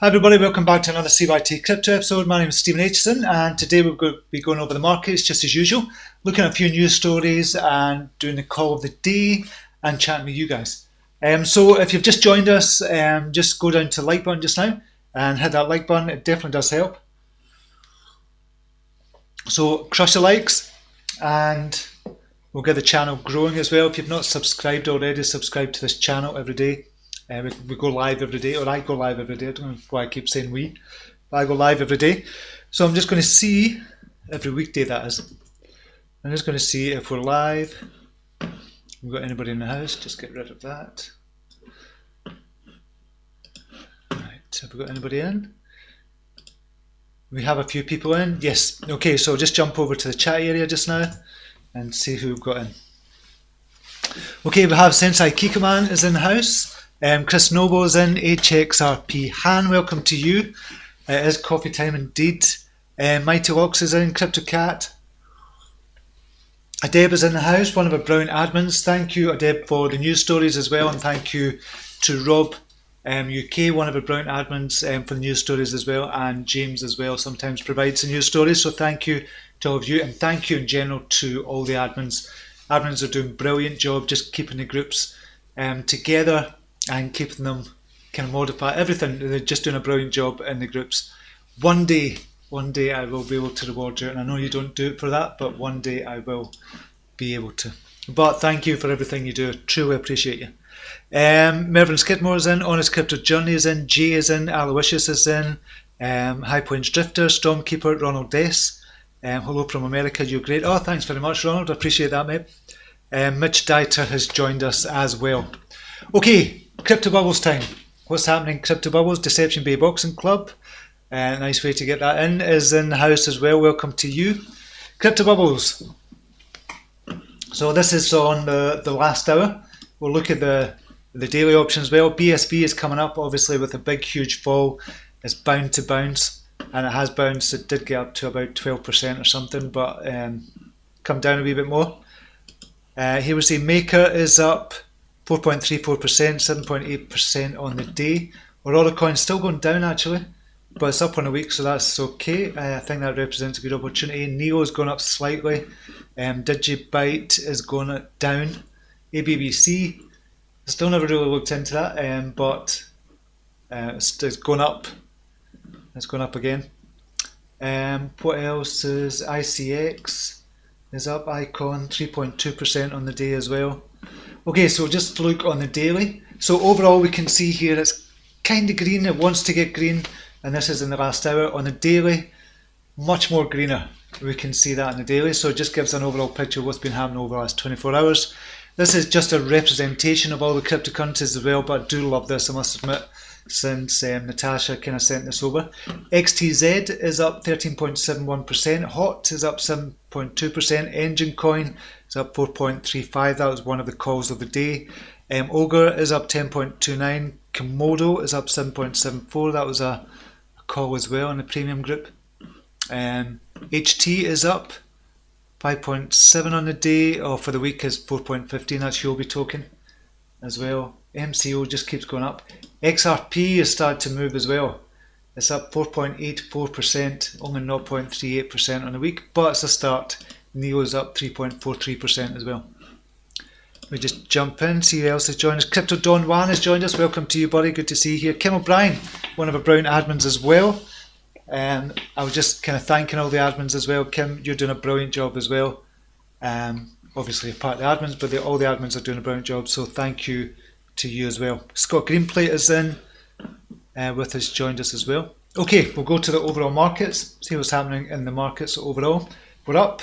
Hi everybody, welcome back to another CYT-Crypto episode. My name is Stephen Aitchison and today we're going to be going over the markets just as usual, looking at a few news stories and doing the call of the day and chatting with you guys. So if you've just joined us, just go down to the like button just now and hit that like button, it definitely does help. So crush the likes and we'll get the channel growing as well. If you've not subscribed already, subscribe to this channel every day. We go live every day, or I go live every day. I don't know why I keep saying we, but I go live every day. So I'm just going to see, every weekday that is, I'm just going to see if we're live. We've got anybody in the house, just get rid of that. Right, have we got anybody in? We have a few people in, yes. Okay, so just jump over to the chat area just now and see who we've got in. Okay, we have Sensei Kikoman is in the house. Chris Noble is in, HXRP Han, welcome to you. It is coffee time indeed. Mighty Locks is in, CryptoCat. Adeb is in the house, one of our brilliant admins. Thank you, Adeb, for the news stories as well, and thank you to Rob UK, one of our brilliant admins, for the news stories as well, and James as well sometimes provides the news stories. So thank you to all of you, and thank you in general to all the admins. Admins are doing a brilliant job just keeping the groups together and keeping them kind of modify everything. They're just doing a brilliant job in the groups. One day I will be able to reward you, and I know you don't do it for that, but one day I will be able to. But thank you for everything you do. Truly appreciate you. Mervyn Skidmore is in, Honest Crypto Journey is in, Jay is in, Aloysius is in, High Points Drifter, Stormkeeper, Ronald Dess. Hello from America, you're great. Oh, thanks very much, Ronald. I appreciate that, mate. Mitch Dieter has joined us as well. Okay, Crypto Bubbles time. What's happening? Crypto Bubbles, Deception Bay Boxing Club. Nice way to get that in. Is in the house as well. Welcome to you. Crypto Bubbles. So this is on the last hour. We'll look at the daily options as well. BSV is coming up, obviously, with a big, huge fall. It's bound to bounce, and it has bounced. It did get up to about 12% or something, but come down a wee bit more. Here we see Maker is up 4.34%, 7.8% on the day. Aurora Coin's still going down actually, but it's up on a week, so that's okay. I think that represents a good opportunity. Neo is going up slightly. Digibyte is going down. ABBC, I still never really looked into that, but it's going up. It's going up again. What else is ICX is up? Icon 3.2% on the day as well. Okay, so just look on the daily. So overall we can see here it's kind of green, it wants to get green, and this is in the last hour. On the daily, much more greener. We can see that in the daily, so it just gives an overall picture of what's been happening over the last 24 hours. This is just a representation of all the cryptocurrencies as well, but I do love this, I must admit, since Natasha kind of sent this over. XTZ is up 13.71%, HOT is up 7.2%, Engine Coin is up 4.35%, that was one of the calls of the day. Ogre is up 10.29%, Komodo is up 7.74%, that was a call as well in the premium group. HT is up 5.7% on the day, or for the week is 4.15%, that's Yobi token as well. MCO just keeps going up. XRP has started to move as well. It's up 4.84%, only 0.38% on the week, but it's a start. Neo is up 3.43% as well. We just jump in, see who else has joined us. Crypto Don Juan has joined us. Welcome to you, buddy. Good to see you here. Kim O'Brien, one of our brilliant admins as well. I was just kind of thanking all the admins as well. Kim, you're doing a brilliant job as well. Obviously, you're part of the admins, but all the admins are doing a brilliant job, so thank you to you as well. Scott Greenplate is in with us, joined us as well. Okay, we'll go to the overall markets, see what's happening in the markets overall. We're up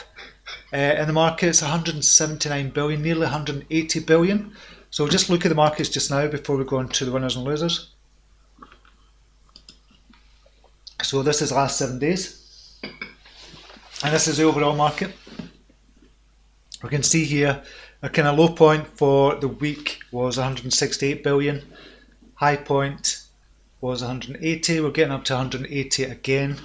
in the markets 179 billion, nearly 180 billion. So we'll just look at the markets just now before we go on to the winners and losers. So this is the last 7 days, and this is the overall market. We can see here a kind of low point for the week was 168 billion, high point was 180, we're getting up to 180 again.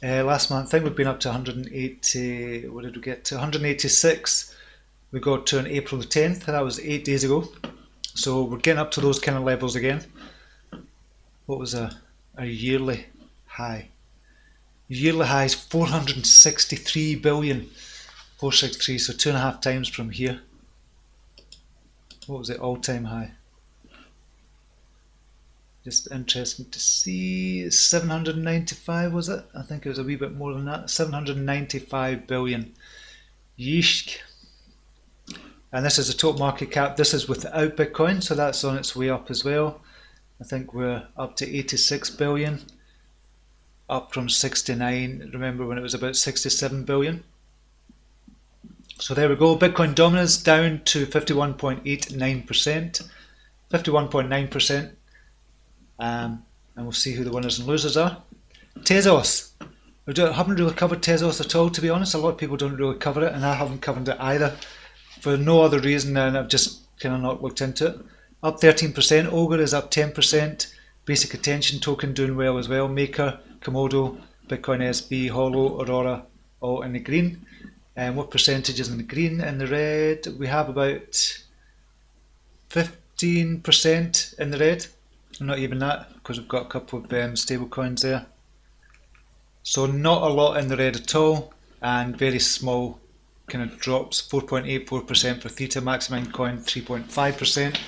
Last month I think we've been up to 180, what did we get to? 186 we got to on April the 10th, that was 8 days ago. So we're getting up to those kind of levels again. What was a yearly high. Yearly high is 463 billion. 463, so 2.5 times from here. What was the all-time high? Just interesting to see. 795 was it? I think it was a wee bit more than that. 795 billion. Yeesh. And this is the total market cap. This is without Bitcoin, so that's on its way up as well. I think we're up to 86 billion, up from 69. Remember when it was about 67 billion? So there we go. Bitcoin dominance down to 51.89%, 51.9%. And we'll see who the winners and losers are. Tezos. We haven't really covered Tezos at all, to be honest. A lot of people don't really cover it, and I haven't covered it either, for no other reason than I've just kind of not looked into it. Up 13%. Ogre is up 10%. Basic Attention Token doing well as well. Maker, Komodo, Bitcoin SB, Holo, Aurora, all in the green. And what percentage is in the green? In the red, we have about 15% in the red. Not even that, because we've got a couple of stable coins there. So not a lot in the red at all, and very small kind of drops. 4.84% for Theta, Maximin coin 3.5%,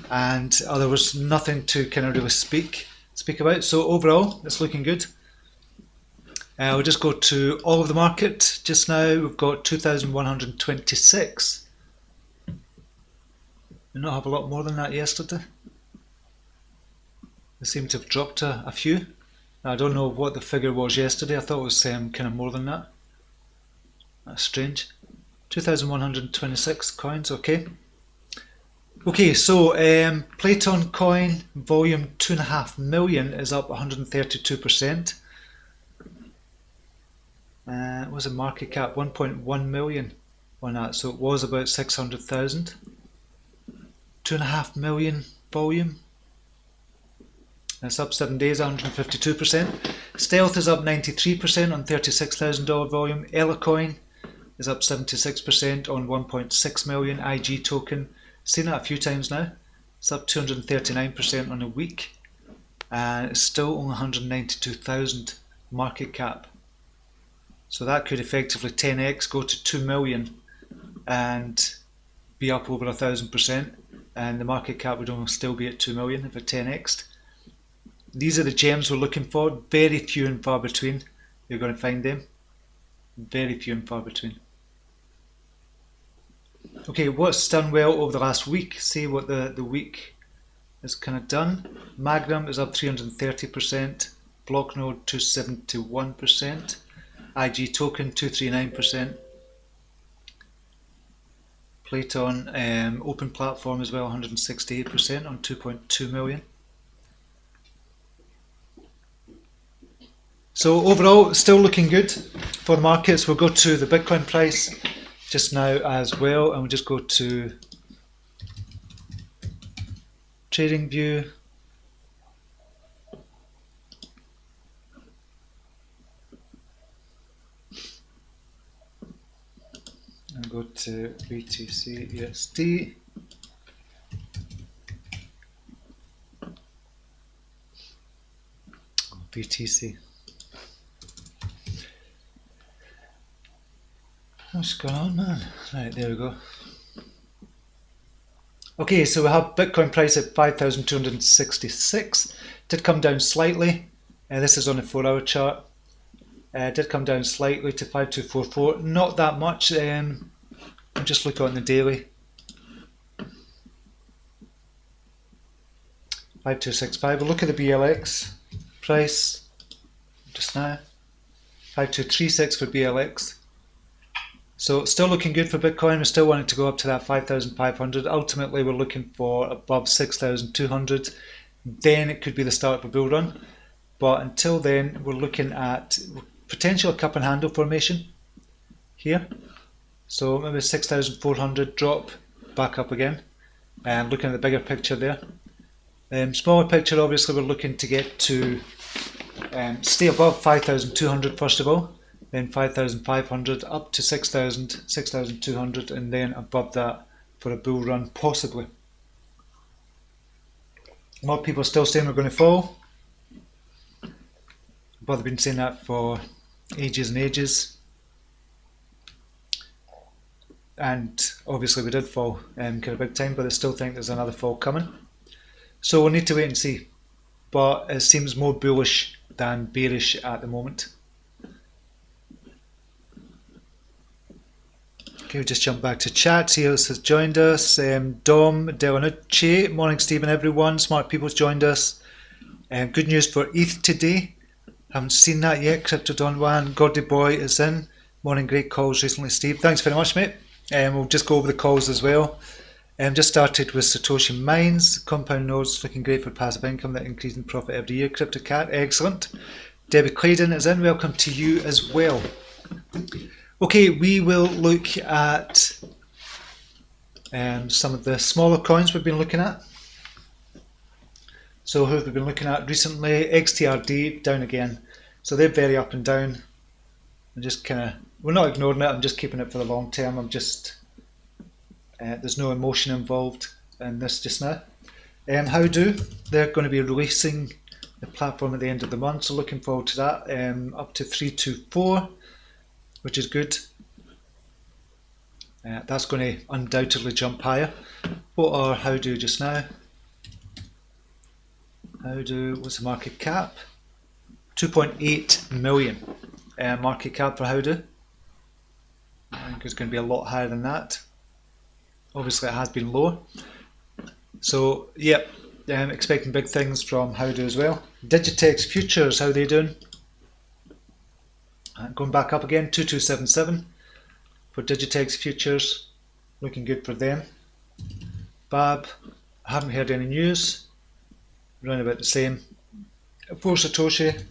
and there was nothing to kind of really speak about. So overall, it's looking good. We'll just go to all of the market. Just now we've got 2,126. We did not have a lot more than that yesterday. They seem to have dropped a few. I don't know what the figure was yesterday. I thought it was kind of more than that. That's strange. 2,126 coins, okay. Okay, so Platon coin volume 2.5 million is up 132%. What was the market cap? 1.1 million on that, so it was about 600,000. 2.5 million volume. It's up 7 days, 152%. Stealth is up 93% on $36,000 volume. Elacoin is up 76% on 1.6 million. IG token, seen that a few times now. It's up 239% on a week, and it's still only 192,000 market cap. So that could effectively 10x, go to 2 million, and be up over 1,000%. And the market cap would only still be at 2 million if it 10x'd. These are the gems we're looking for. Very few and far between. You're going to find them. Very few and far between. Okay, what's done well over the last week? See what the week has kind of done. Magnum is up 330%. Blocknode 271%. IG token 239%. Platon open platform as well, 168% on 2.2 million. So overall, still looking good for the markets. We'll go to the Bitcoin price just now as well, and we'll just go to Trading View. And go to BTC USD. BTC. What's going on, man? Right, there we go. Okay, so we have Bitcoin price at 5,266. Did come down slightly. This is on the 4-hour chart. Did come down slightly to 5,244. Not that much. I'm just looking on the daily. 5,265. We'll look at the BLX price just now. 5,236 for BLX. So still looking good for Bitcoin. We still want it to go up to that 5,500. Ultimately, we're looking for above 6,200. Then it could be the start of a bull run. But until then, we're looking at potential cup and handle formation here. So maybe 6,400 drop back up again. And looking at the bigger picture there. Smaller picture, obviously, we're looking to get to stay above 5,200 first of all. Then 5,500 up to 6,000, 6,200, and then above that for a bull run, possibly. A lot of people are still saying we're going to fall. but they've been saying that for ages and ages. And obviously we did fall kind of big time, but I still think there's another fall coming. So we'll need to wait and see. But it seems more bullish than bearish at the moment. Okay, we'll just jump back to chat, see who else has joined us. Dom Delanucci, morning Stephen everyone, smart people's joined us. Good news for ETH today. Haven't seen that yet. Crypto Don Juan, Gordy Boy is in. Morning, great calls recently, Steve. Thanks very much, mate. We'll just go over the calls as well. Just started with Satoshi Mines. Compound nodes looking great for passive income that increase in profit every year. Crypto Cat, excellent. Debbie Claydon is in. Welcome to you as well. Okay, we will look at some of the smaller coins we've been looking at. So who have we been looking at recently? XTRD down again. So they're very up and down. I'm just we're not ignoring it, I'm just keeping it for the long term. I'm just, there's no emotion involved in this just now. Howdo, they're going to be releasing the platform at the end of the month, so looking forward to that. Up to 324, which is good. That's going to undoubtedly jump higher. What are Howdo just now? Howdo, what's the market cap? 2.8 million market cap for Howdo. I think it's going to be a lot higher than that. Obviously it has been lower. So yep, expecting big things from Howdo as well. Digitex Futures, how are they doing? Going back up again, 2277 for Digitex Futures. Looking good for them. BAB, I haven't heard any news. Around about the same. For Satoshi,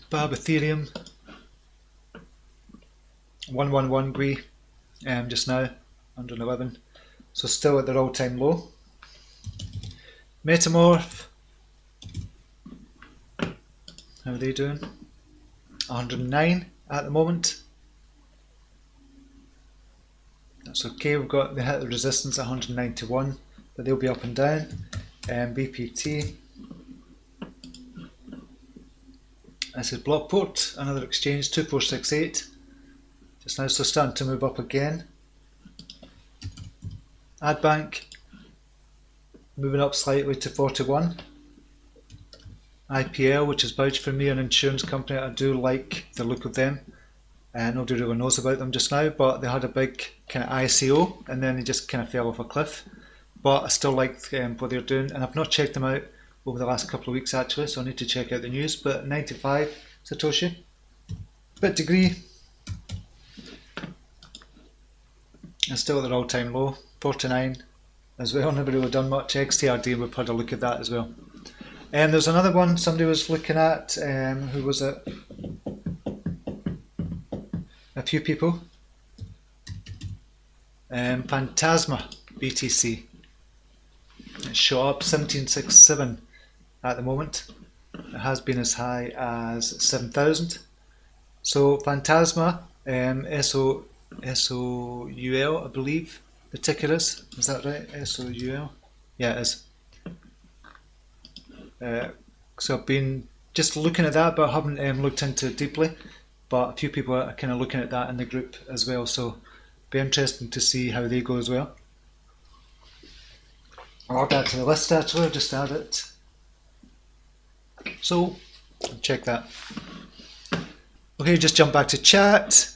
BAB Ethereum, 111 GUI just now, 111. So still at their all-time low. Metamorph, how are they doing? 109 at the moment. That's okay, they hit the resistance at 191, but they'll be up and down. BPT. This is Blockport, another exchange, 2468. Just now, so starting to move up again. Adbank, moving up slightly to 41. IPL, which is vouched for me, an insurance company. I do like the look of them. Nobody really knows about them just now, but they had a big kind of ICO and then they just kind of fell off a cliff. But I still like what they're doing, and I've not checked them out over the last couple of weeks actually, so I need to check out the news. But 95 Satoshi, Bitdegree, and still at their all-time low, 49 as well. Never really done much. XTRD, we've had a look at that as well. And there's another one somebody was looking at. Who was it? A few people. Phantasma BTC. It's shot up 1767 at the moment. It has been as high as 7,000. So Phantasma, SOUL, I believe the ticker is. Is that right? SOUL? Yeah, it is. So I've been just looking at that, but I haven't looked into it deeply. But a few people are kind of looking at that in the group as well. So it'll be interesting to see how they go as well. I'll add that to the list actually, I'll just add it. So, check that. Okay, just jump back to chat.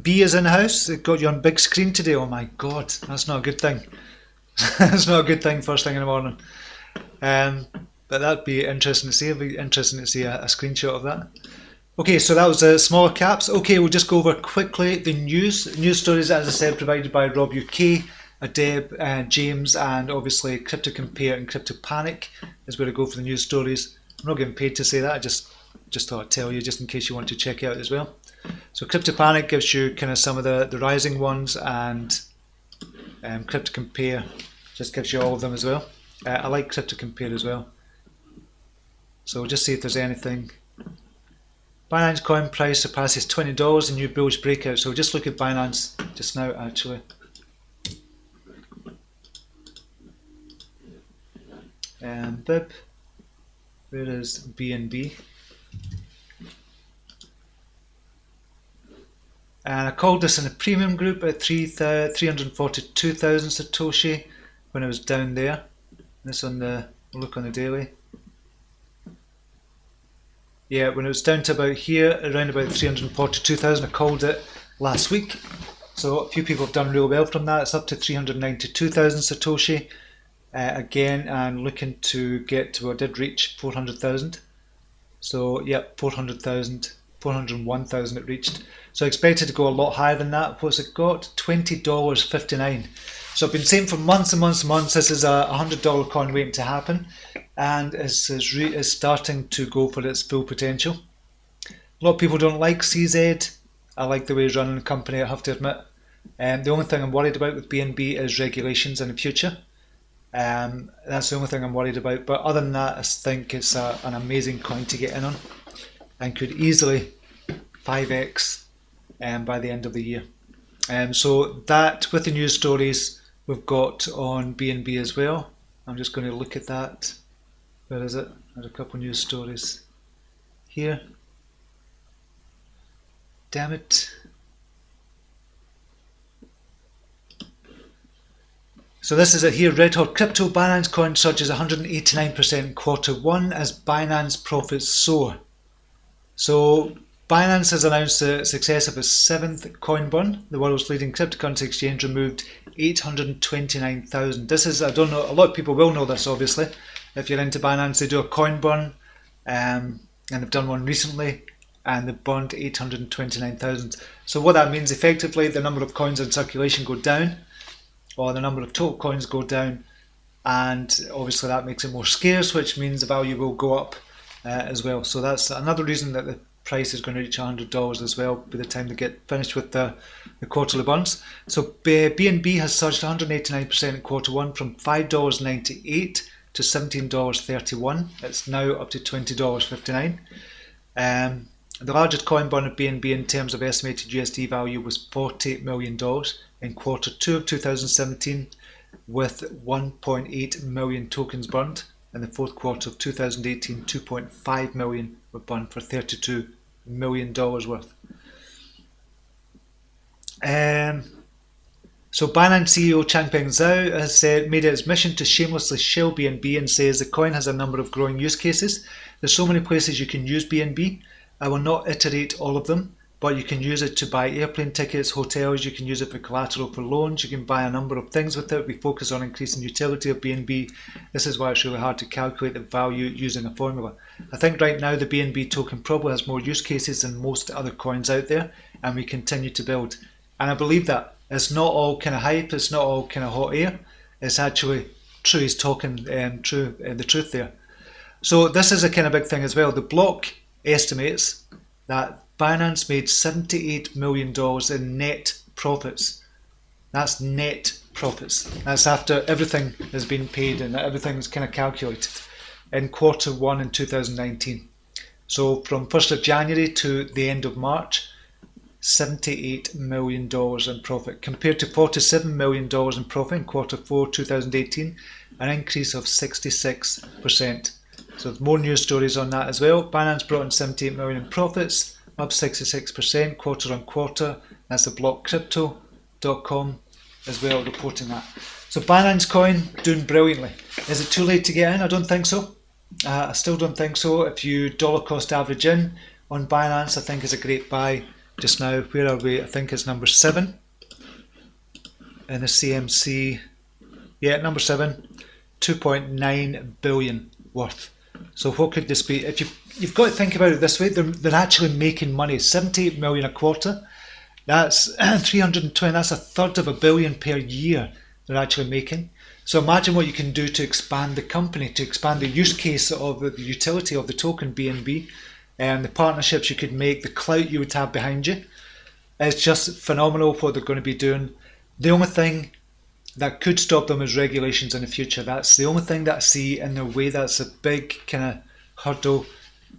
B is in the house, they've got you on big screen today. Oh my god, that's not a good thing. That's not a good thing first thing in the morning. But that'd be interesting to see. It'd be interesting to see a screenshot of that. Okay, so that was the smaller caps. Okay, we'll just go over quickly the news stories, as I said, provided by Rob UK, Adeb, James, and obviously Crypto Compare and Crypto Panic is where I go for the news stories. I'm not getting paid to say that, I just thought I'd tell you just in case you want to check it out as well. So Crypto Panic gives you kind of some of the rising ones, and Crypto Compare just gives you all of them as well. I like Crypto Compare as well. So we'll just see if there's anything. Binance coin price surpasses $20 in new bullish breakout. So we'll just look at Binance just now actually. Bib. Where is BNB? And I called this in a premium group at 342,000 Satoshi when it was down there. This on the look on the daily. Yeah, when it was down to about here, around about 342,000, I called it last week. So a few people have done real well from that. It's up to 392,000 Satoshi again, and looking to get to, I did reach 400,000. So yeah, 400,000, 401,000 it reached. So I expected to go a lot higher than that. What's it got? $20.59. So I've been saying for months and months and months, this is a $100 coin waiting to happen, and is starting to go for its full potential. A lot of people don't like CZ. I like the way he's running the company, I have to admit. The only thing I'm worried about with BNB is regulations in the future. That's the only thing I'm worried about. But other than that, I think it's an amazing coin to get in on, and could easily 5x by the end of the year. So that, with the news stories we've got on BNB as well. I'm just going to look at that. Where is it? There's a couple news stories here. Damn it. So this is it here. Red Hot Crypto. Binance coin surges 189% in Q1 as Binance profits soar. So Binance has announced the success of its 7th coin burn. The world's leading cryptocurrency exchange removed 829,000. This is, I don't know, a lot of people will know this obviously. If you're into Binance, they do a coin burn, and they've done one recently, and they've burned 829,000. So what that means effectively, the number of coins in circulation go down, or the number of total coins go down, and obviously that makes it more scarce, which means the value will go up as well. So that's another reason that the price is going to reach $100 as well by the time they get finished with the quarterly burns. So BNB has surged 189% in Q1 from $5.98 to $17.31. It's now up to $20.59. The largest coin burn of BNB in terms of estimated USD value was $40 million in Q2 of 2017, with 1.8 million tokens burned. In the fourth quarter of 2018, 2.5 million were burned for $32 million worth. So Binance CEO Changpeng Zhao has made it his mission to shamelessly shill BNB, and says the coin has a number of growing use cases. There's so many places you can use BNB. I will not iterate all of them, but you can use it to buy airplane tickets, hotels, you can use it for collateral for loans, you can buy a number of things with it. We focus on increasing utility of BNB. This is why it's really hard to calculate the value using a formula. I think right now the BNB token probably has more use cases than most other coins out there, and we continue to build. And I believe that. It's not all kind of hype, it's not all kind of hot air. It's actually true, he's talking the truth there. So this is a kind of big thing as well. The block estimates that Binance made $78 million in net profits. That's net profits. That's after everything has been paid and everything's kind of calculated in Q1 in 2019. So from 1st of January to the end of March, $78 million in profit compared to $47 million in profit in Q4 2018, an increase of 66%. So more news stories on that as well. Binance brought in $78 million in profits, up 66% quarter on quarter. That's the blockcrypto.com as well reporting that. So Binance coin doing brilliantly. Is it too late to get in? I don't think so. I still don't think so. If you dollar cost average in on Binance, I think is a great buy just now. Where are we? I think it's number 7 in the CMC. Yeah, number 7, 2.9 billion worth. So what could this be? If you've got to think about it this way, they're actually making money. 78 million a quarter. That's 320. That's a third of $1 billion per year they're actually making. So imagine what you can do to expand the company, to expand the use case of the utility of the token BNB, and the partnerships you could make, the clout you would have behind you. It's just phenomenal what they're going to be doing. The only thing that could stop them is regulations in the future. That's the only thing that I see in their way. That's a big kind of hurdle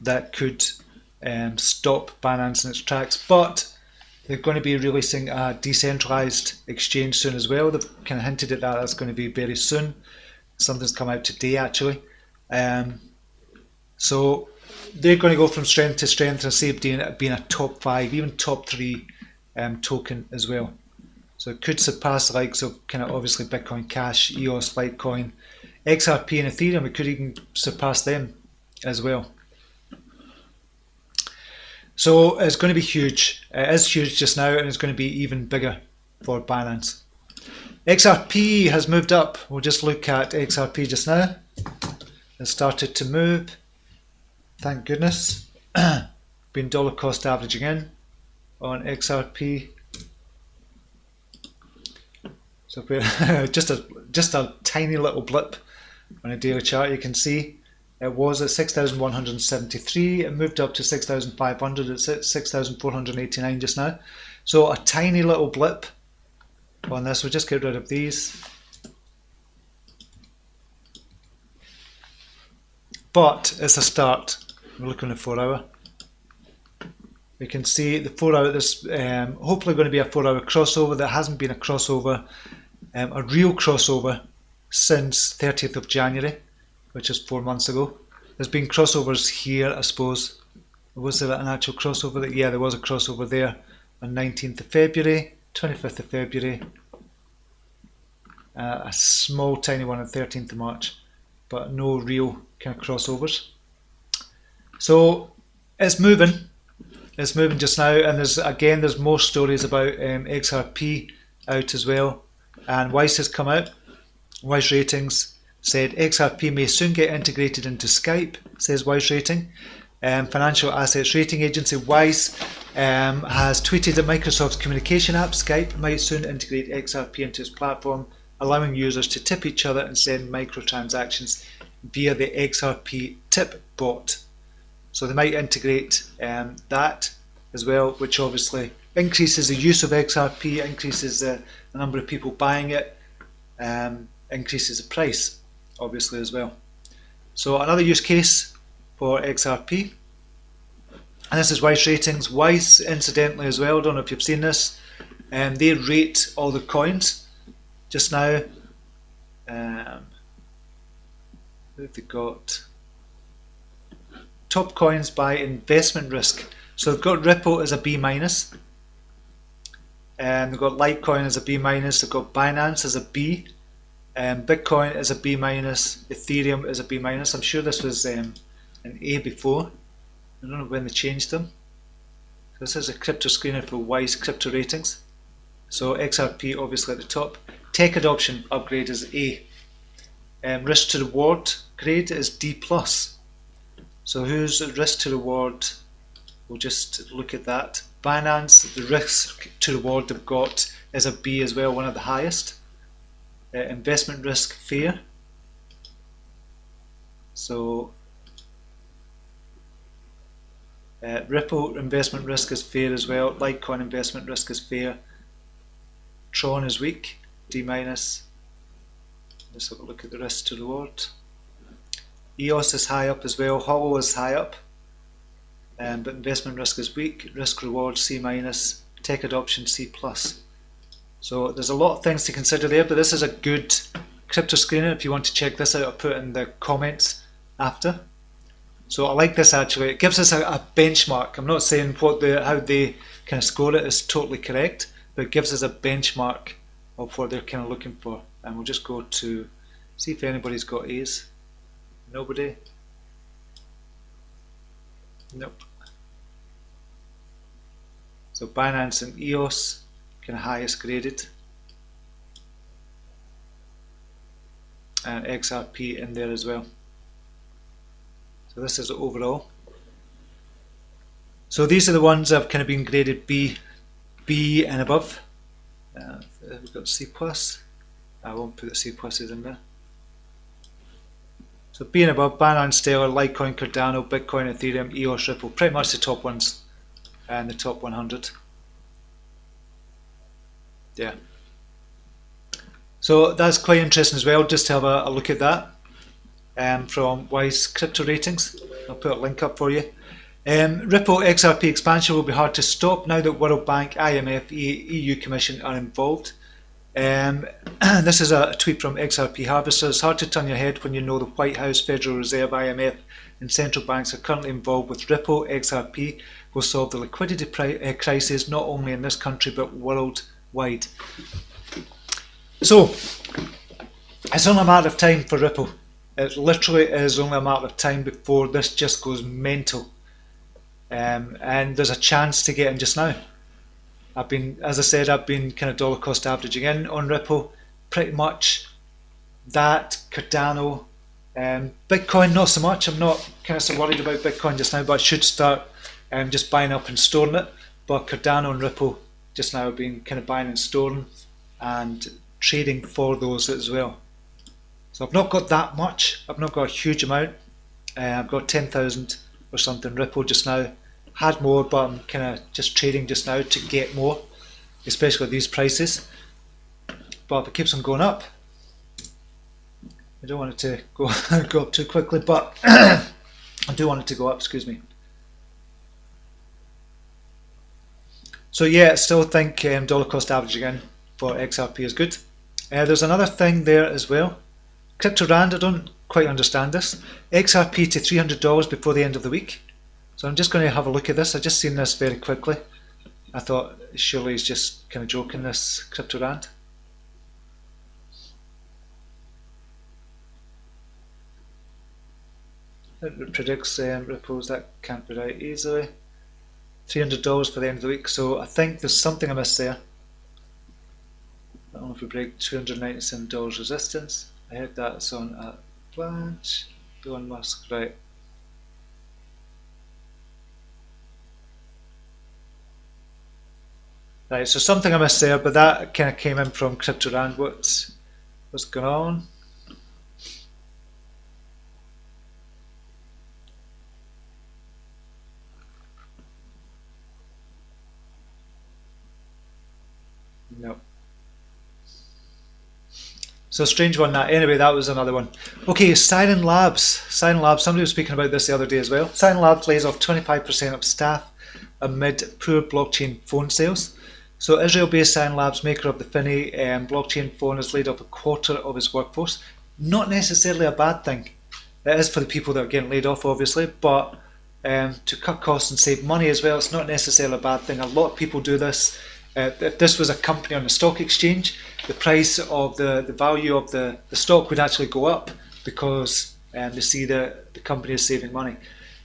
that could stop Binance in its tracks. But they're going to be releasing a decentralized exchange soon as well. They've kind of hinted at that. That's going to be very soon. Something's come out today actually. So they're going to go from strength to strength and see being a top 5, even top 3 token as well. So it could surpass the likes of kind of obviously Bitcoin Cash, EOS, Litecoin, XRP and Ethereum. It could even surpass them as well. So it's going to be huge. It is huge just now, and it's going to be even bigger for Binance. XRP has moved up. We'll just look at XRP just now. It started to move. Thank goodness. Been dollar cost averaging in on XRP. So just a tiny little blip on a daily chart. You can see it was at 6,173. It moved up to 6,500. It's at 6,489 just now. So a tiny little blip on this. We'll just get rid of these. But it's a start. We're looking at 4 hour. You can see the 4 hour, this hopefully going to be a 4 hour crossover. There hasn't been a crossover, a real crossover since 30th of January, which is 4 months ago. There's been crossovers here, I suppose. Was there an actual crossover? Yeah, there was a crossover there on 19th of February, 25th of February, a small tiny one on 13th of March, but no real kind of crossovers. So it's moving. It's moving just now, and there's more stories about XRP out as well. And Weiss has come out. Weiss Ratings said XRP may soon get integrated into Skype, says Weiss Rating. Financial assets rating agency Weiss has tweeted that Microsoft's communication app Skype might soon integrate XRP into its platform, allowing users to tip each other and send microtransactions via the XRP tip bot. So they might integrate that as well, which obviously increases the use of XRP, increases the number of people buying it, increases the price, obviously, as well. So another use case for XRP, and this is Weiss Ratings. Weiss, incidentally, as well, I don't know if you've seen this, they rate all the coins just now. Who have they got? Top coins by investment risk. So they've got Ripple as a B-, they've got Litecoin as a B-, they've got Binance as a B, Bitcoin as a B-, Ethereum as a B-. I'm sure this was an A before. I don't know when they changed them. So this is a crypto screener for Weiss crypto ratings. So XRP obviously at the top. Tech adoption upgrade is A. Risk to reward grade is D+. So who's risk to reward? We'll just look at that. Binance, the risk to reward they've got is a B as well, one of the highest. Investment risk fair. So Ripple investment risk is fair as well. Litecoin investment risk is fair. Tron is weak, D-. Let's have a look at the risk to reward. EOS is high up as well. Hollow is high up, but investment risk is weak. Risk reward C-, tech adoption C+. So there's a lot of things to consider there, but this is a good crypto screener. If you want to check this out, I'll put it in the comments after. So I like this actually. It gives us a benchmark. I'm not saying how they kind of score it is totally correct, but it gives us a benchmark of what they're kind of looking for. And we'll just go to see if anybody's got A's. Nobody? Nope. So Binance and EOS kind of highest graded, and XRP in there as well. So this is overall. So these are the ones that have kind of been graded B and above. We've got C+. I won't put the C+'s in there. So B and above, Binance, Stellar, Litecoin, Cardano, Bitcoin, Ethereum, EOS, Ripple, pretty much the top ones and the top 100. Yeah. So that's quite interesting as well, just to have a look at that from Weiss Crypto Ratings. I'll put a link up for you. Ripple XRP expansion will be hard to stop now that World Bank, IMF, EU Commission are involved. This is a tweet from XRP Harvester. It's hard to turn your head when you know the White House, Federal Reserve, IMF, and central banks are currently involved with Ripple. XRP will solve the liquidity crisis not only in this country but worldwide. So it's only a matter of time for Ripple. It literally is only a matter of time before this just goes mental. And there's a chance to get in just now. As I said, I've been kind of dollar cost averaging in on Ripple, pretty much that, Cardano, Bitcoin not so much. I'm not kind of so worried about Bitcoin just now, but I should start just buying up and storing it. But Cardano and Ripple just now have been kind of buying and storing and trading for those as well. So I've not got that much. I've not got a huge amount. I've got 10,000 or something Ripple just now. Had more, but I'm kind of just trading just now to get more, especially at these prices. But if it keeps on going up, I don't want it to go up too quickly, but I do want it to go up, excuse me. So yeah, I still think dollar cost averaging in for XRP is good. There's another thing there as well. Crypto Rand, I don't quite understand this. XRP to $300 before the end of the week. So I'm just going to have a look at this. I just seen this very quickly. I thought surely he's just kind of joking, this Crypto Rand. It predicts Ripples, that can't be right easily. $300 for the end of the week. So I think there's something I missed there. I don't know if we break $297 resistance. I heard that's on a Blanche. Elon Musk, right. Right, so something I missed there, but that kind of came in from Crypto Rand. What's going on? No. So strange one that. Anyway, that was another one. Okay, Sirin Labs. Sirin Labs, somebody was speaking about this the other day as well. Sirin Labs lays off 25% of staff amid poor blockchain phone sales. So Israel-based Sirin Labs, maker of the Finny blockchain phone, has laid off a quarter of its workforce. Not necessarily a bad thing. It is for the people that are getting laid off, obviously, but to cut costs and save money as well, it's not necessarily a bad thing. A lot of people do this. If this was a company on the stock exchange, the price of the value of the stock would actually go up because they see that the company is saving money.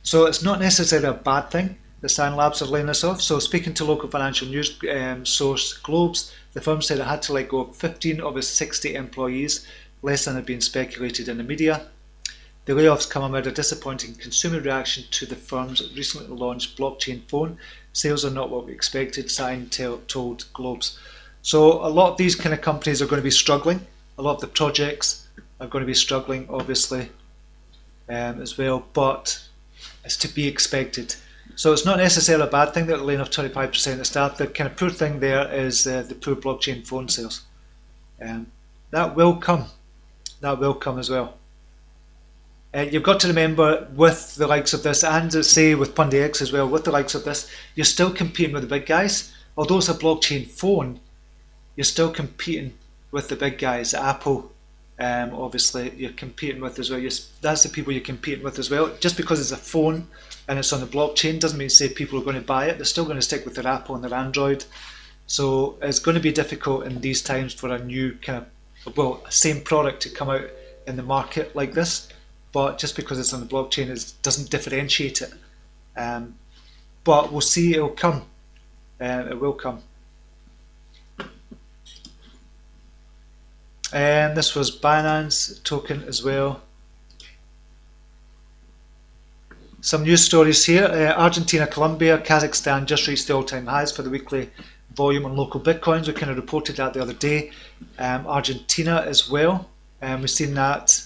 So it's not necessarily a bad thing. The Sirin Labs are laying this off. So speaking to local financial news source Globes, the firm said it had to let go of 15 of its 60 employees, less than had been speculated in the media. The layoffs come amid a disappointing consumer reaction to the firm's recently launched blockchain phone. Sales are not what we expected, Sirin told Globes. So a lot of these kind of companies are going to be struggling. A lot of the projects are going to be struggling, obviously, as well, but it's to be expected. So it's not necessarily a bad thing that they're laying off 25% of staff. The kind of poor thing there is the poor blockchain phone sales. That will come. That will come as well. You've got to remember with the likes of this, and say with Pundy X as well, with the likes of this, you're still competing with the big guys. Although it's a blockchain phone, you're still competing with the big guys. Apple, obviously, you're competing with as well. That's the people you're competing with as well. Just because it's a phone and it's on the blockchain doesn't mean to say people are going to buy it. They're still going to stick with their Apple and their Android. So it's going to be difficult in these times for a new kind of, well, same product to come out in the market like this. But just because it's on the blockchain, it doesn't differentiate it. But we'll see, it'll come. It will come. And this was Binance token as well. Some news stories here. Argentina, Colombia, Kazakhstan just reached the all-time highs for the weekly volume on local bitcoins. We kind of reported that the other day. Argentina as well. We've seen that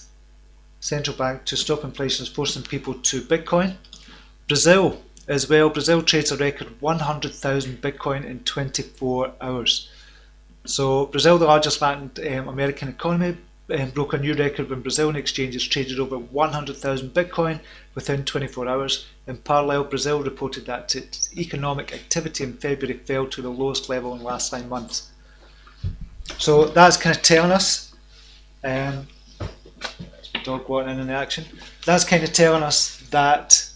central bank to stop inflation is forcing people to Bitcoin. Brazil as well. Brazil trades a record 100,000 Bitcoin in 24 hours. So Brazil, the largest Latin American economy, broke a new record when Brazilian exchanges traded over 100,000 Bitcoin within 24 hours. In parallel, Brazil reported that its economic activity in February fell to the lowest level in the last 9 months. So that's kind of telling us, dog walking in the action, that's kind of telling us that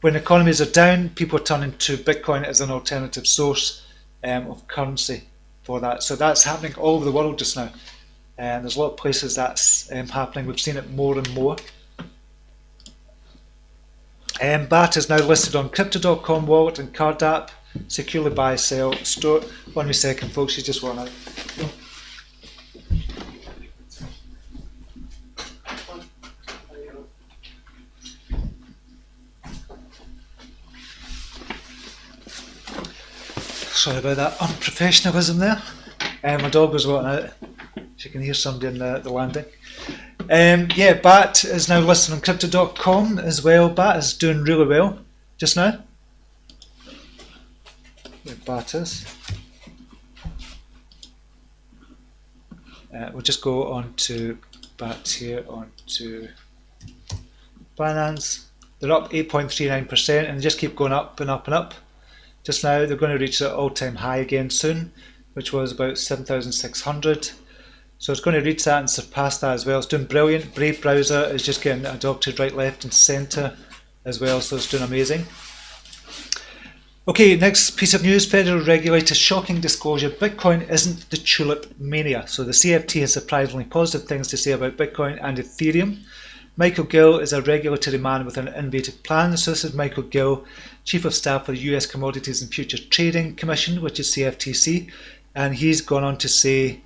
when economies are down, people are turning to Bitcoin as an alternative source of currency for that. So that's happening all over the world just now. And there's a lot of places that's happening. We've seen it more and more. BAT is now listed on Crypto.com wallet and card app. Securely buy, sell, store. 1 second, folks. You just want out. Sorry about that unprofessionalism there. My dog was wanting out. You can hear somebody in the landing. Yeah, BAT is now listed on Crypto.com as well. BAT is doing really well just now. Where BAT is. We'll just go on to BAT here, on to Binance. They're up 8.39% and just keep going up and up and up. Just now they're going to reach their all-time high again soon, which was about 7,600. So it's going to reach that and surpass that as well. It's doing brilliant. Brave browser is just getting adopted right, left and centre as well, so it's doing amazing. Okay, next piece of news. Federal regulator shocking disclosure. Bitcoin isn't the Tulip Mania. So the CFT has surprisingly positive things to say about Bitcoin and Ethereum. Michael Gill is a regulatory man with an innovative plan. So this is Michael Gill, Chief of Staff for the US Commodities and Futures Trading Commission, which is CFTC. And he's gone on to say,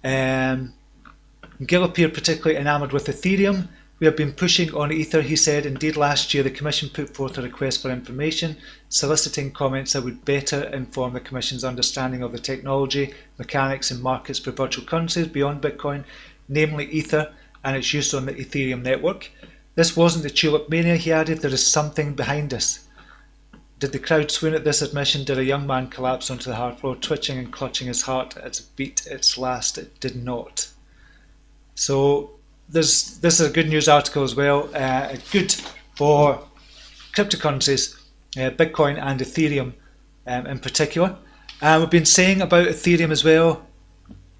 Gill appeared particularly enamoured with Ethereum. We have been pushing on Ether, he said. Indeed, last year the Commission put forth a request for information, soliciting comments that would better inform the Commission's understanding of the technology, mechanics and markets for virtual currencies beyond Bitcoin, namely Ether, and its use on the Ethereum network. This wasn't the Tulip Mania, he added. There is something behind us. Did the crowd swoon at this admission? Did a young man collapse onto the hard floor, twitching and clutching his heart as it beat its last? It did not. So this is a good news article as well. Good for cryptocurrencies, Bitcoin and Ethereum in particular. We've been saying about Ethereum as well.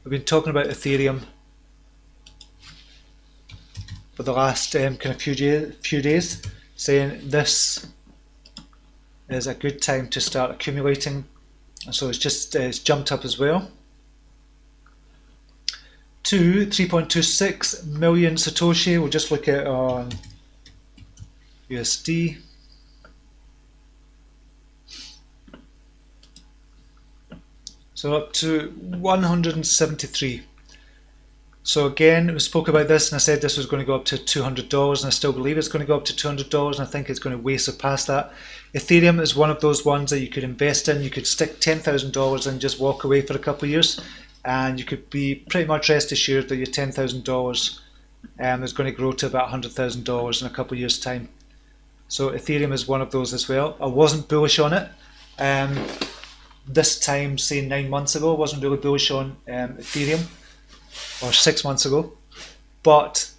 We've been talking about Ethereum for the last kind of few days, saying this is a good time to start accumulating. So it's jumped up as well to 3.26 million Satoshi. We'll just look at on USD. So up to 173. So again, we spoke about this and I said this was going to go up to $200, and I still believe it's going to go up to $200, and I think it's going to way surpass that. Ethereum is one of those ones that you could invest in. You could stick $10,000 and just walk away for a couple of years, and you could be pretty much rest assured that your $10,000 is going to grow to about $100,000 in a couple of years' time. So Ethereum is one of those as well. I wasn't bullish on it. This time, say 9 months ago, I wasn't really bullish on Ethereum, or 6 months ago. But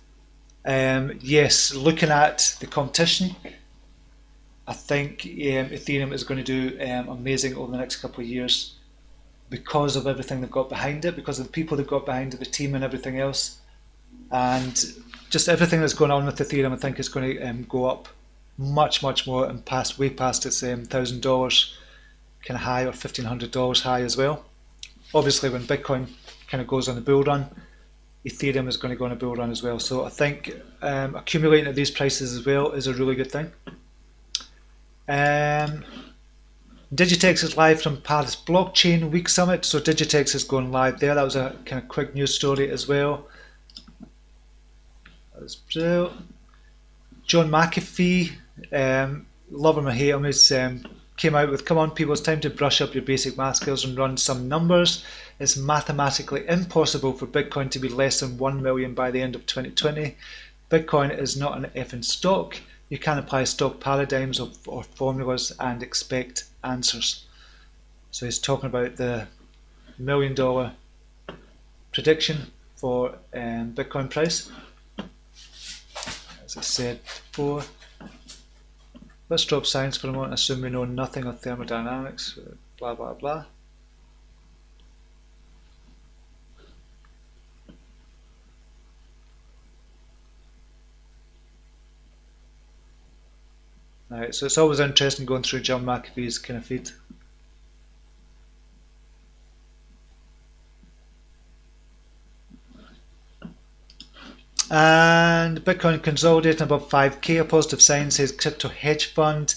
yes, looking at the competition, I think Ethereum is going to do amazing over the next couple of years because of everything they've got behind it, because of the people they've got behind it, the team and everything else. And just everything that's going on with Ethereum, I think is going to go up much, much more and way past its $1,000 kind of high, or $1,500 high as well. Obviously, when Bitcoin kind of goes on the bull run, Ethereum is going to go on a bull run as well. So I think accumulating at these prices as well is a really good thing. Digitex is live from Paris Blockchain Week Summit. So Digitex is going live there. That was a kind of quick news story as well. That's Brazil. John McAfee, love him or hate him, he's came out with, come on people, it's time to brush up your basic math skills and run some numbers. It's mathematically impossible for Bitcoin to be less than 1 million by the end of 2020. Bitcoin is not an effing stock. You can't apply stock paradigms or formulas and expect answers. So he's talking about the $1 million prediction for Bitcoin price. As I said before, let's drop science for a moment, assume we know nothing of thermodynamics, blah blah blah. Alright, so it's always interesting going through John McAfee's kind of feed. And Bitcoin consolidating above 5k, a positive sign, says crypto hedge fund.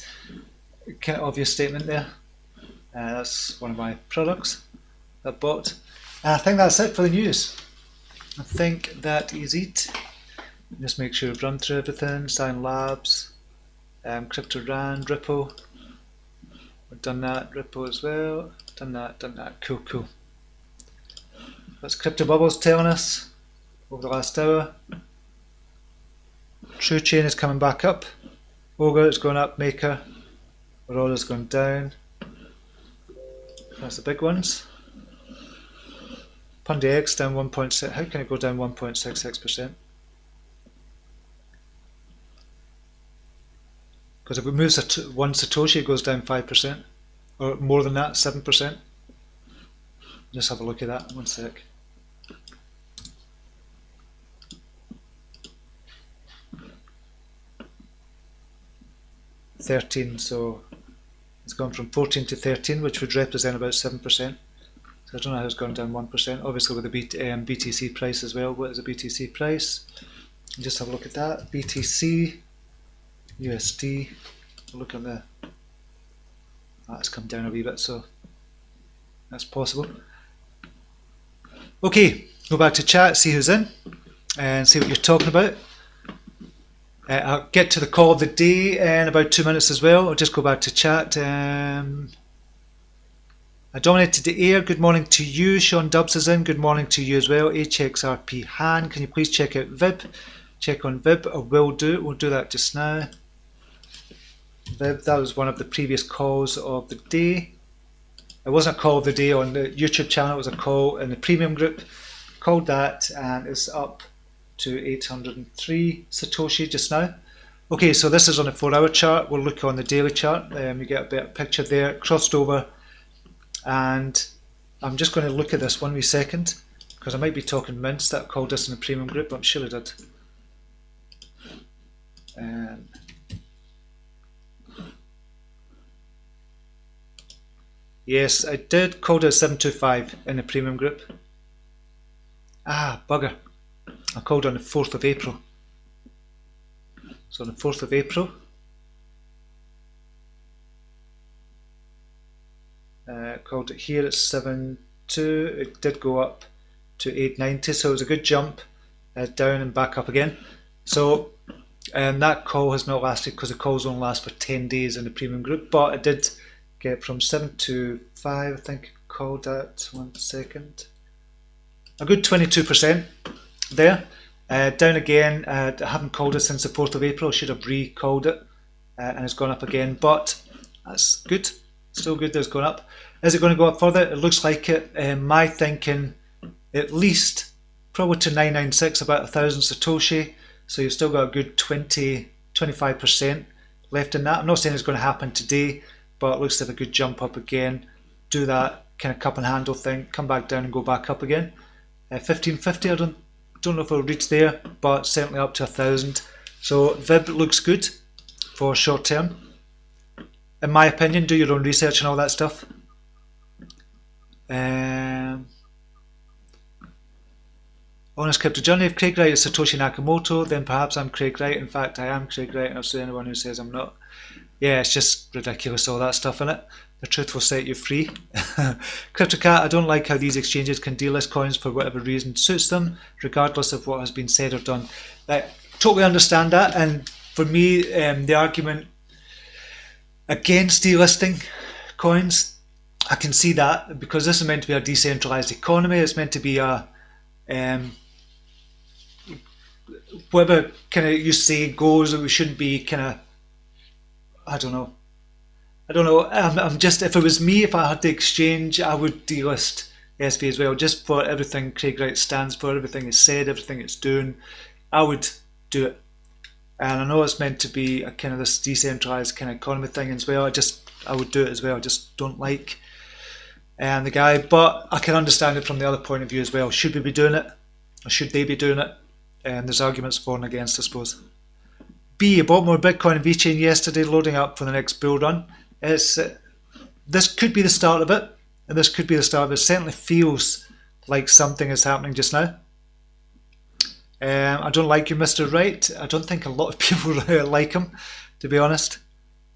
Kind of obvious statement there. That's one of my products that I bought. And I think that's it for the news. I think that is it. Just make sure we've run through everything. Sign Labs, Crypto Rand, Ripple. We've done that. Ripple as well. Done that. Cool. What's Crypto Bubbles telling us over the last hour? True Chain is coming back up. Ogre is going up. Maker. Aurora's going down. That's the big ones. Pundy X down 1.6. How can it go down 1.66%? Because if it moves one Satoshi, it goes down 5%. Or more than that, 7%. Just have a look at that. 1 sec. $13, so it's gone from 14 to 13, which would represent about 7%. So I don't know how it's gone down 1%. Obviously with the BTC price as well. What is the BTC price? Just have a look at that. BTC, USD. Look at the. That's come down a wee bit, so that's possible. Okay, go back to chat, see who's in, and see what you're talking about. I'll get to the call of the day in about 2 minutes as well. I'll just go back to chat. I dominated the air. Good morning to you. Sean Dubs is in. Good morning to you as well. HXRP Han. Can you please check out Vib? Check on Vib. I will do. We'll do that just now. Vib, that was one of the previous calls of the day. It wasn't a call of the day on the YouTube channel. It was a call in the premium group. Called that, and it's up to 803 Satoshi just now. Okay, so this is on a 4-hour chart. We'll look on the daily chart. You get a better picture there. Crossed over, and I'm just going to look at this 1 wee second because I might be talking mince that called this in the premium group, but I'm sure I did. Yes, I did. Called it 725 in the premium group. Ah, bugger. I called on the 4th of April. So on the 4th of April, called it here at 7.2. It did go up to 890, so it was a good jump down and back up again. So that call has not lasted because the calls only last for 10 days in the premium group, but it did get from 7 to 5, I think. Called that 1 second. A good 22% there. Down again. I haven't called it since the 4th of April. I should have re-called it, and it's gone up again, but that's good. Still good that it's gone up. Is it going to go up further? It looks like it. My thinking, at least probably to 996, about 1,000 Satoshi. So you've still got a good 25% left in that. I'm not saying it's going to happen today, but it looks like a good jump up again. Do that kind of cup and handle thing, come back down and go back up again. 1550, I don't know if it'll reach there, but certainly up to 1,000. So Vib looks good for short term. In my opinion, do your own research and all that stuff. Honest Crypto Journey, if Craig Wright is Satoshi Nakamoto, then perhaps I'm Craig Wright. In fact, I am Craig Wright, and I'll say anyone who says I'm not. Yeah, it's just ridiculous, all that stuff in it. The truth will set you free. CryptoCat, I don't like how these exchanges can delist coins for whatever reason suits them, regardless of what has been said or done. I totally understand that, and for me, the argument against delisting coins, I can see that, because this is meant to be a decentralized economy. It's meant to be a whatever kind of you say goes, that we shouldn't be kind of, I don't know. I'm just, if it was me, if I had the exchange, I would delist SV as well, just for everything Craig Wright stands for, everything it's said, everything it's doing. I would do it. And I know it's meant to be a kind of this decentralized kind of economy thing as well. I would do it as well. I just don't like the guy, but I can understand it from the other point of view as well. Should we be doing it, or should they be doing it? And there's arguments for and against, I suppose. B, I bought more Bitcoin and VeChain yesterday, loading up for the next bull run. This could be the start of it, and this could be the start of it. It certainly feels like something is happening just now. I don't like you, Mr. Wright. I don't think a lot of people like him, to be honest.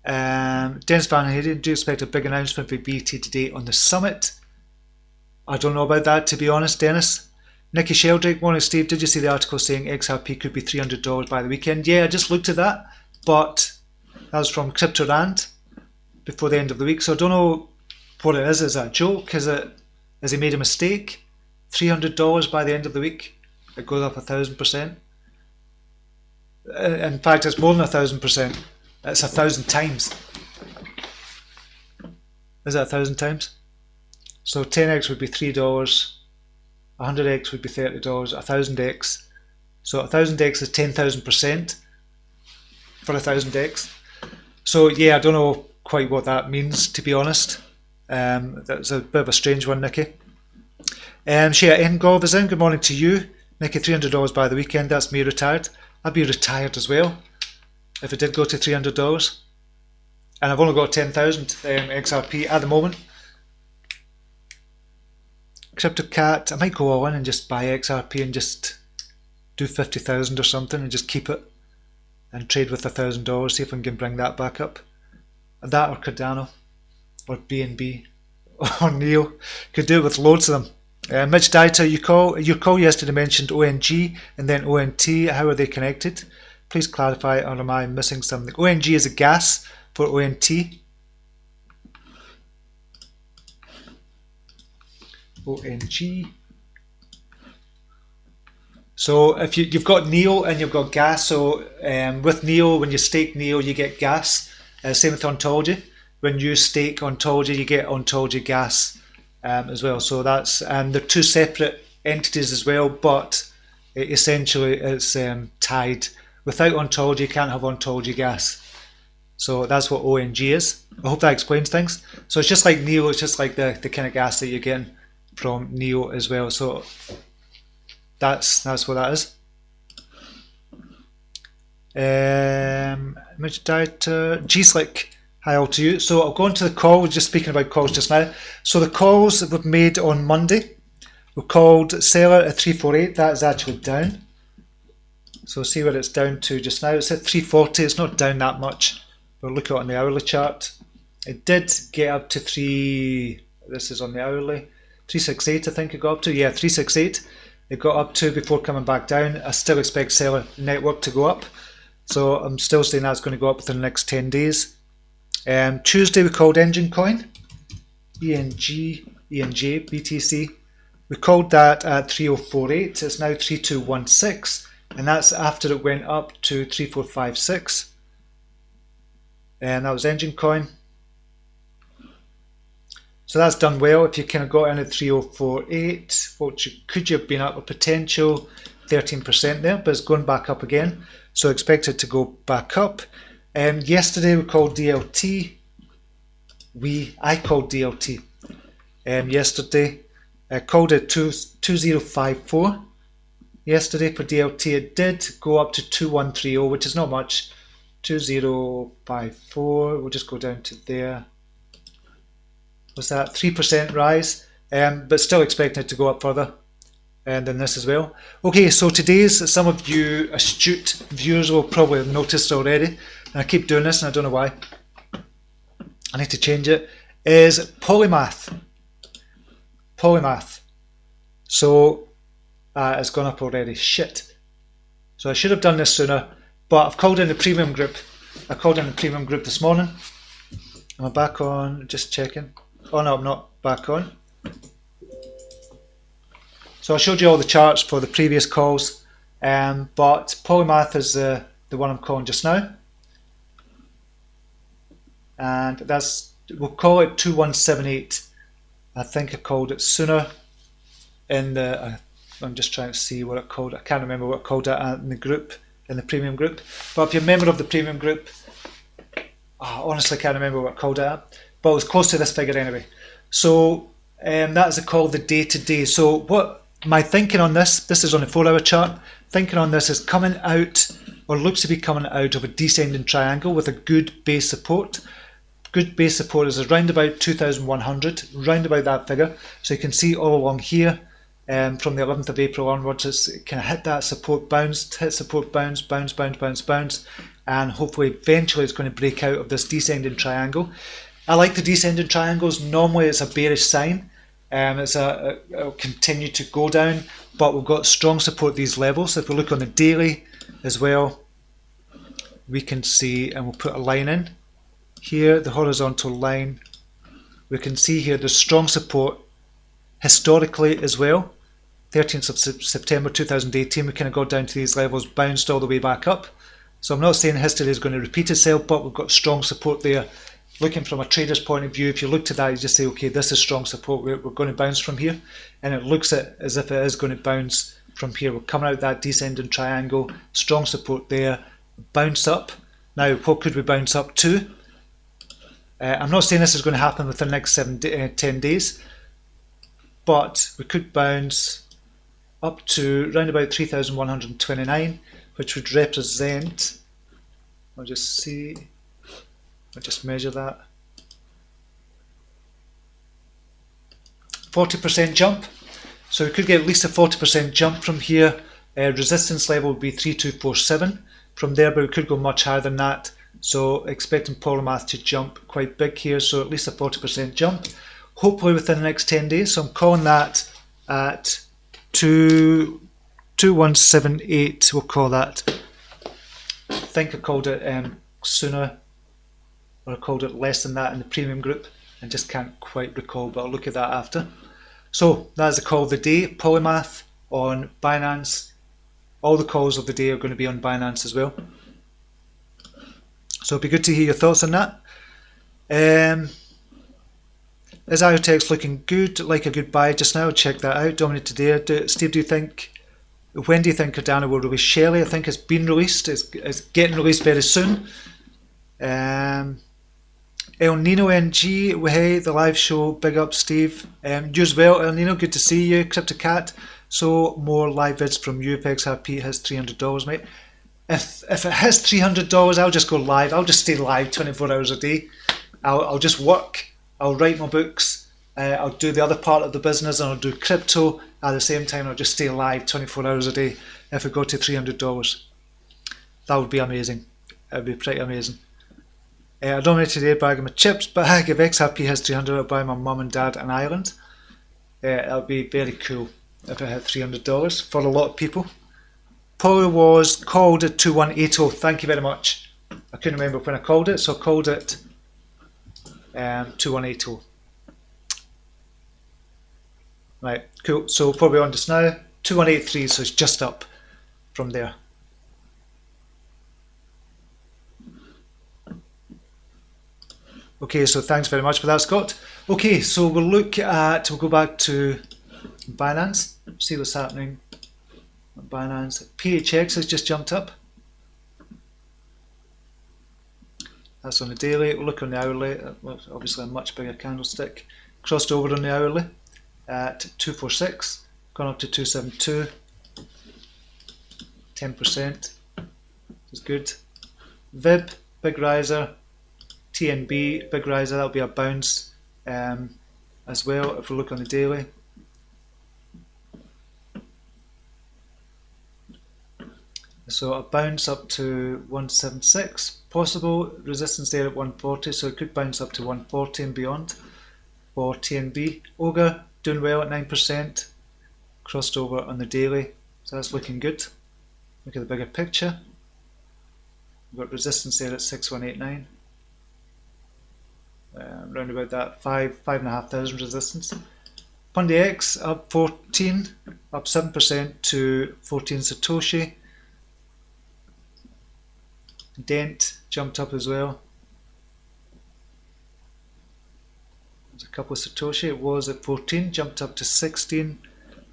Dennis Van Hayden, do you expect a big announcement for BT today on the summit? I don't know about that, to be honest, Dennis. Nicky Sheldrake, morning Steve, did you see the article saying XRP could be $300 by the weekend? Yeah, I just looked at that, but that was from Crypto Rand before the end of the week, so I don't know what it is. Is that a joke? Has he made a mistake? $300 by the end of the week? It goes up 1,000%. In fact, it's more than 1,000%. It's 1,000 times. Is that 1,000 times? So 10x would be $3. 100x would be $30. 1,000x. So 1,000x is 10,000% for 1,000x. So yeah, I don't know quite what that means, to be honest. That's a bit of a strange one, Nicky. Shea Ngov is in. Good morning to you. Nicky, $300 by the weekend. That's me retired. I'd be retired as well if it did go to $300. And I've only got 10,000 XRP at the moment. CryptoCat, I might go all in and just buy XRP and just do 50,000 or something and just keep it and trade with $1,000, see if I can bring that back up. That or Cardano or BNB or Neo. Could do it with loads of them. Mitch Dieter, your call yesterday mentioned ONG and then ONT. How are they connected? Please clarify, or am I missing something? ONG is a gas for ONT. ONG. So if you've got Neo and you've got gas, so with Neo, when you stake Neo, you get gas. Same with Ontology. When you stake Ontology, you get Ontology gas as well. So that's they're two separate entities as well, but essentially it's tied. Without Ontology, you can't have Ontology gas. So that's what ONG is. I hope that explains things. So it's just like Neo, it's just like the kind of gas that you're getting from Neo as well. So that's what that is. Image Dieter, G-Slick, hi all to you. So I'll go on to the call. We're just speaking about calls just now. So the calls that were made on Monday were called seller at 348. That is actually down. So see where it's down to just now. It's at 340. It's not down that much. We'll look at it on the hourly chart. It did get up to this is on the hourly, 368 I think it got up to. Yeah, 368 it got up to before coming back down. I still expect seller network to go up. So I'm still saying that's going to go up within the next 10 days. Tuesday we called Engine Coin, ENJ, BTC. We called that at 3048. It's now 3216. And that's after it went up to 3456. And that was Engine Coin. So that's done well. If you kind of got in at 3048, could you have been up a potential 13% there, but it's going back up again. So expect it to go back up. Yesterday we called DLT. I called DLT. Yesterday I called it 2054. Yesterday for DLT, it did go up to 2130, which is not much. 2054. We'll just go down to there. Was that 3% rise? But still expecting it to go up further. And then this as well. Okay, so today's, some of you astute viewers will probably have noticed already, and I keep doing this and I don't know why. I need to change it. Is Polymath. Polymath. So it's gone up already. Shit. So I should have done this sooner, but I've called in the premium group. I called in the premium group this morning. Am I back on? Just checking. Oh no, I'm not back on. So I showed you all the charts for the previous calls, but Polymath is the one I'm calling just now. And we'll call it 2178. I think I called it sooner in I'm just trying to see what I called it. I can't remember what I called it in the group, in the premium group. But if you're a member of the premium group, I honestly can't remember what I called it at. But it was close to this figure anyway. So that is called the day-to-day. So what my thinking on this is on the 4-hour chart. Thinking on this is coming out or looks to be coming out of a descending triangle with a good base support. Good base support is around about 2,100, round about that figure. So you can see all along here, from the 11th of April onwards, it kind of hit that support, bounced, hit support, bounce, bounce, bounce, bounce, bounce, and hopefully eventually it's going to break out of this descending triangle. I like the descending triangles. Normally it's a bearish sign. It'll continue to go down, but we've got strong support at these levels. So if we look on the daily as well, we can see, and we'll put a line in here, the horizontal line. We can see here there's strong support historically as well. 13th of September 2018, we kind of got down to these levels, bounced all the way back up. So I'm not saying history is going to repeat itself, but we've got strong support there. Looking from a trader's point of view, if you look to that, you just say, okay, this is strong support, we're going to bounce from here. And it looks as if it is going to bounce from here. We're coming out that descending triangle, strong support there, bounce up. Now, what could we bounce up to? I'm not saying this is going to happen within the next 10 days, but we could bounce up to around about 3,129, which would represent, I'll just measure that, 40% jump. So we could get at least a 40% jump from here. Resistance level would be 3247 from there, but we could go much higher than that. So expecting Polymath to jump quite big here, so at least a 40% jump, hopefully within the next 10 days. So I'm calling that at 2178, we'll call that. I think I called it sooner, or I called it less than that in the premium group, and just can't quite recall, but I'll look at that after. So that's the call of the day, Polymath on Binance. All the calls of the day are going to be on Binance as well. So it'd be good to hear your thoughts on that. Is IoTeX looking good, like a good buy just now? Check that out. Dominated today. Steve, when do you think Cardano will release Shelley? I think it's been released. It's getting released very soon. El Nino NG, hey, the live show, big up Steve. You as well, El Nino, good to see you. CryptoCat, so more live vids from you if XRP has $300, mate. If it has $300, I'll just go live. I'll just stay live 24 hours a day. I'll just work. I'll write my books. I'll do the other part of the business, and I'll do crypto at the same time. I'll just stay live 24 hours a day. If it got to $300, that would be amazing. It would be pretty amazing. I dominated today bagging my chips bag. If XRP has 300, I'll buy my mum and dad an island. That would be very cool if it had $300 for a lot of people. Poly was called at 2180. Thank you very much. I couldn't remember when I called it, so I called it 2180. Right, cool. So probably on just now, 2183, so it's just up from there. Okay, so thanks very much for that, Scott. Okay, so we'll go back to Binance, see what's happening on Binance. PHX has just jumped up. That's on the daily. We'll look on the hourly. Obviously a much bigger candlestick. Crossed over on the hourly at 246, gone up to 272. 10%. Is good. VIB, big riser. TNB, big riser. That'll be a bounce as well if we look on the daily. So a bounce up to 176, possible resistance there at 140, so it could bounce up to 140 and beyond for TNB. Ogre doing well at 9%, crossed over on the daily, so that's looking good. Look at the bigger picture. We've got resistance there at 6189, round about that 5,500 resistance. Pundi X up 14, up 7% to 14 Satoshi. Dent jumped up as well. There's a couple of Satoshi. It was at 14, jumped up to 16,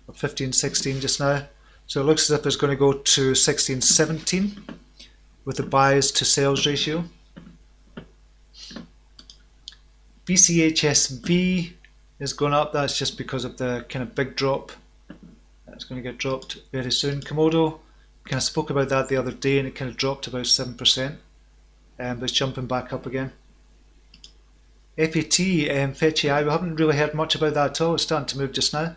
or 15, 16 just now. So it looks as if it's going to go to 16, 17 with the buys to sales ratio. BCHSV is going up. That's just because of the kind of big drop. That's going to get dropped very soon. Komodo kind of spoke about that the other day, and it kind of dropped about 7%, but it's jumping back up again. FAT, FetchAI, we haven't really heard much about that at all. It's starting to move just now.